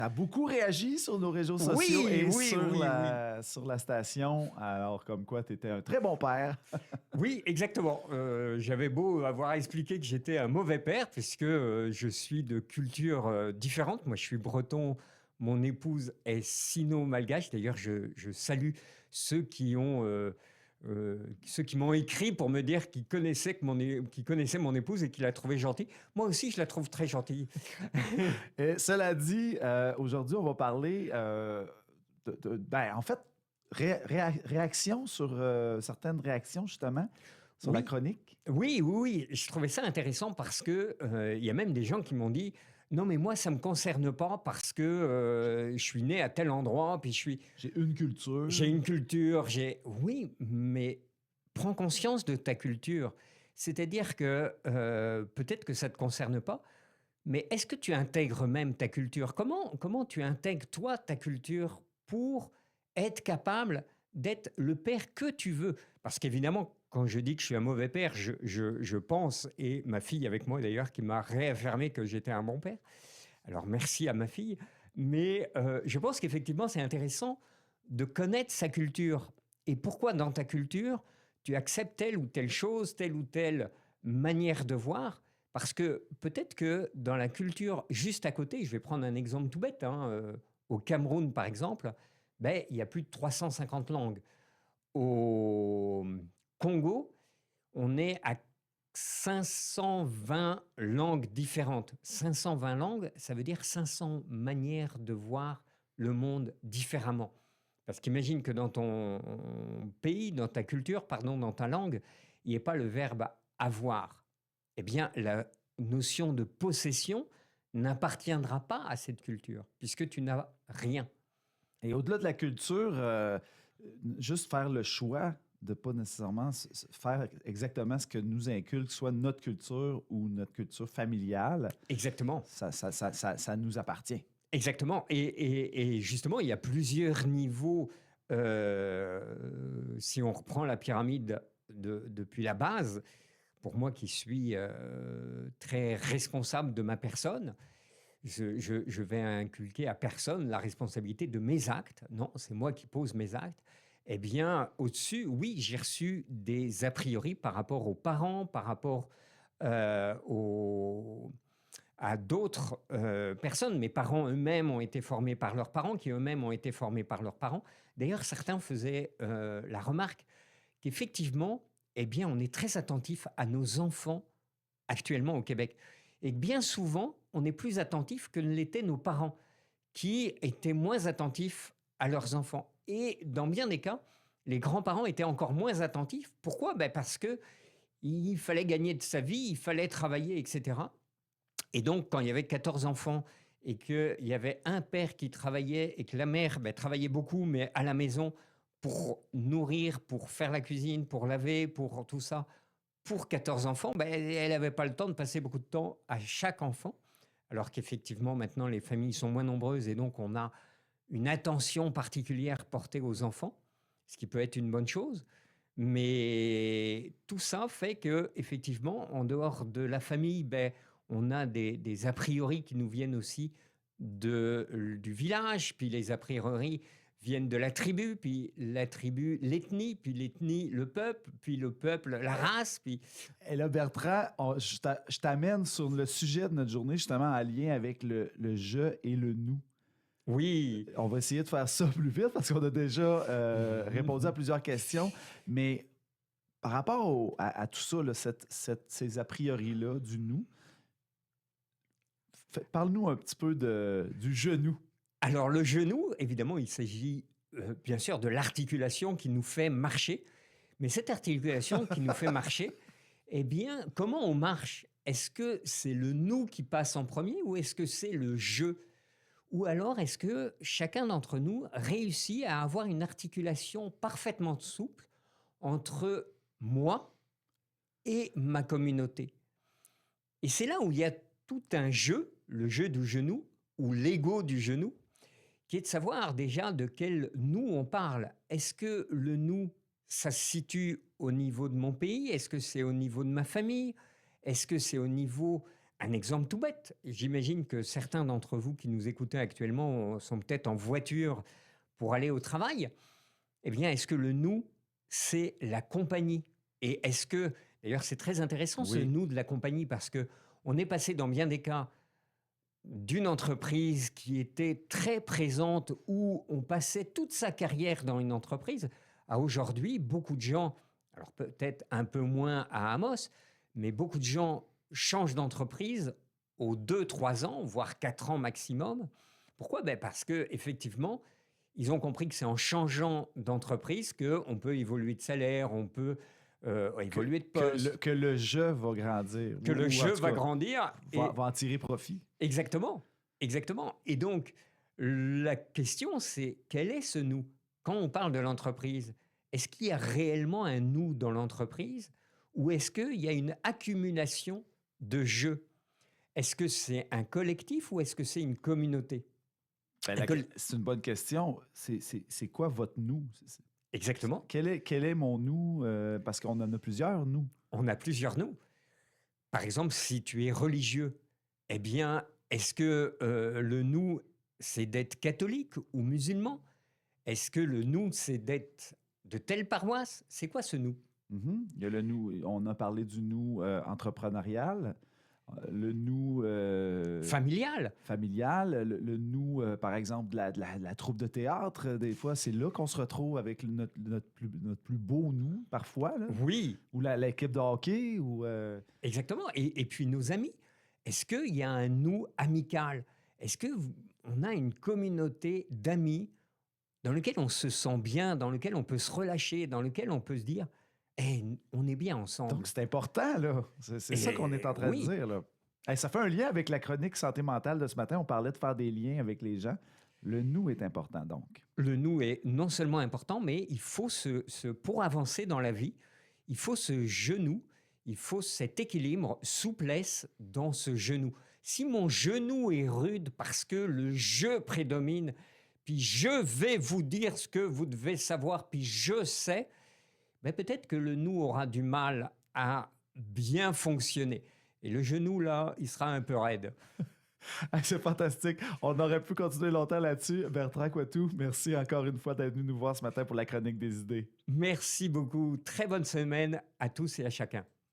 Tu as beaucoup réagi sur nos réseaux sociaux Oui, et oui, sur oui, oui. sur la station. Alors, comme quoi, tu étais un très bon père. Oui, exactement. J'avais beau avoir expliqué que j'étais un mauvais père, puisque je suis de culture différente. Moi, je suis breton, mon épouse est sino-malgache. D'ailleurs, je salue ceux ceux qui m'ont écrit pour me dire qu'ils connaissaient mon épouse et qu'ils la trouvaient gentille. Moi aussi, je la trouve très gentille. Et cela dit, aujourd'hui, on va parler ben, en fait, réaction sur certaines réactions, justement, sur la Oui, chronique. oui, oui, oui. Je trouvais ça intéressant parce que il y a même des gens qui m'ont dit non, mais moi, ça me concerne pas parce que je suis né à tel endroit, puis J'ai une j'ai culture. une culture, j'ai. Oui, mais prends conscience de ta culture. C'est-à-dire que peut-être que ça te concerne pas, mais est-ce que tu intègres même ta culture? Comment tu intègres, toi, ta culture pour être capable d'être le père que tu veux? Parce qu'évidemment, quand je dis que je suis un mauvais père, je pense, et ma fille avec moi d'ailleurs, qui m'a réaffirmé que j'étais un bon père. Alors merci à ma fille. Mais je pense qu'effectivement, c'est intéressant de connaître sa culture. Et pourquoi dans ta culture, tu acceptes telle ou telle chose, telle ou telle manière de voir. Parce que peut-être que dans la culture juste à côté, je vais prendre un exemple tout bête, hein, au Cameroun par exemple, ben, il y a plus de 350 langues. Au Congo, on est à 520 langues différentes. 520 langues, ça veut dire 500 manières de voir le monde différemment. Parce qu'imagine que dans ton pays, dans ta culture, pardon, dans ta langue, il n'y ait pas le verbe avoir. Eh bien, la notion de possession n'appartiendra pas à cette culture, puisque tu n'as rien. Et au-delà de la culture, juste faire le choix de pas nécessairement faire exactement ce que nous inculque, soit notre culture ou notre culture familiale, Exactement. ça nous appartient. Exactement. Et justement, il y a plusieurs niveaux. Si on reprend la pyramide depuis la base, pour moi qui suis très responsable de ma personne, je vais inculquer à personne la responsabilité de mes actes. Non, c'est moi qui pose mes actes. Eh bien, au-dessus, oui, j'ai reçu des a priori par rapport aux parents, par rapport aux à d'autres personnes. Mes parents eux-mêmes ont été formés par leurs parents, qui eux-mêmes ont été formés par leurs parents. D'ailleurs, certains faisaient la remarque qu'effectivement, eh bien, on est très attentif à nos enfants actuellement au Québec. Et que bien souvent, on est plus attentif que ne l'étaient nos parents, qui étaient moins attentifs à leurs enfants. Et dans bien des cas, les grands-parents étaient encore moins attentifs. Pourquoi? Ben parce que il fallait gagner de sa vie, il fallait travailler, etc. Et donc, quand il y avait 14 enfants et qu'il y avait un père qui travaillait et que la mère travaillait beaucoup, mais à la maison pour nourrir, pour faire la cuisine, pour laver, pour tout ça, pour 14 enfants, elle n'avait pas le temps de passer beaucoup de temps à chaque enfant. Alors qu'effectivement, maintenant, les familles sont moins nombreuses et donc on a une attention particulière portée aux enfants, ce qui peut être une bonne chose. Mais tout ça fait que, effectivement, en dehors de la famille, on a des a priori qui nous viennent aussi du village, puis les a priori viennent de la tribu, puis la tribu, l'ethnie, puis l'ethnie, le peuple, la race, puis... Et là, Bertrand, je t'amène sur le sujet de notre journée, justement en lien avec le je et le nous. Oui. On va essayer de faire ça plus vite parce qu'on a déjà répondu à plusieurs questions. Mais par rapport à tout ça, là, ces a priori-là du nous, parle-nous un petit peu du genou. Alors le genou, évidemment, il s'agit bien sûr de l'articulation qui nous fait marcher. Mais cette articulation qui nous fait marcher, eh bien, comment on marche? Est-ce que c'est le nous qui passe en premier ou est-ce que c'est le je? Ou alors est-ce que chacun d'entre nous réussit à avoir une articulation parfaitement souple entre moi et ma communauté? Et c'est là où il y a tout un jeu, le jeu du genou ou l'ego du genou, qui est de savoir déjà de quel nous on parle. Est-ce que le nous, ça se situe au niveau de mon pays? Est-ce que c'est au niveau de ma famille? Est-ce que c'est au niveau un exemple tout bête. J'imagine que certains d'entre vous qui nous écoutez actuellement sont peut-être en voiture pour aller au travail. Eh bien, est-ce que le nous, c'est la compagnie? Et est-ce que, d'ailleurs, c'est très intéressant ce Oui. nous de la compagnie parce que on est passé dans bien des cas d'une entreprise qui était très présente, où on passait toute sa carrière dans une entreprise, à aujourd'hui, beaucoup de gens, alors peut-être un peu moins à Amos, mais beaucoup de gens changent d'entreprise aux 2, 3 ans, voire 4 ans maximum. Pourquoi? Ben parce que effectivement, ils ont compris que c'est en changeant d'entreprise qu'on peut évoluer de salaire, on peut Que, évoluer de que le, poste, que le jeu va grandir, que le ou en jeu tout va cas, grandir. va en tirer profit. Exactement, exactement. Et donc, la question, c'est quel est ce nous? Quand on parle de l'entreprise, est-ce qu'il y a réellement un nous dans l'entreprise ou est-ce qu'il y a une accumulation de jeux? Est-ce que c'est un collectif ou est-ce que c'est une communauté? Ben, Un col- c'est une bonne question. C'est quoi votre nous? Exactement. Quel est mon nous? Parce qu'on en a plusieurs, nous. On a plusieurs nous. Par exemple, si tu es religieux, eh bien, est-ce que le nous, c'est d'être catholique ou musulman? Est-ce que le nous, c'est d'être de telle paroisse? C'est quoi ce nous? Mhm. Il y a le nous, on a parlé du nous entrepreneurial, le nous Familial? familial, le nous, par exemple, de la troupe de théâtre. Des fois, c'est là qu'on se retrouve avec notre plus beau nous, parfois, là. Oui, Ou l'équipe de hockey, ou... exactement. Et puis nos amis. Est-ce qu'il y a un nous amical? Est-ce qu'on a une communauté d'amis dans lequel on se sent bien, dans lequel on peut se relâcher, dans lequel on peut se dire, eh, on est bien Donc, ensemble. c'est important, là. C'est ça qu'on est en train de Oui, dire, là. Hey, ça fait un lien avec la chronique santé mentale de ce matin. On parlait de faire des liens avec les gens. Le nous est important, donc. le nous est non seulement important, mais il faut pour avancer dans la vie, il faut ce genou, il faut cet équilibre, souplesse dans ce genou. Si mon genou est rude parce que le je prédomine, puis je vais vous dire ce que vous devez savoir, puis je sais, ben peut-être que le nous aura du mal à bien fonctionner. Et le genou, là, il sera un peu raide. Hey, c'est fantastique. On aurait pu continuer longtemps là-dessus. Bertrand Coitou, merci encore une fois d'être venu nous voir ce matin pour la chronique des idées. Merci beaucoup. Très bonne semaine à tous et à chacun.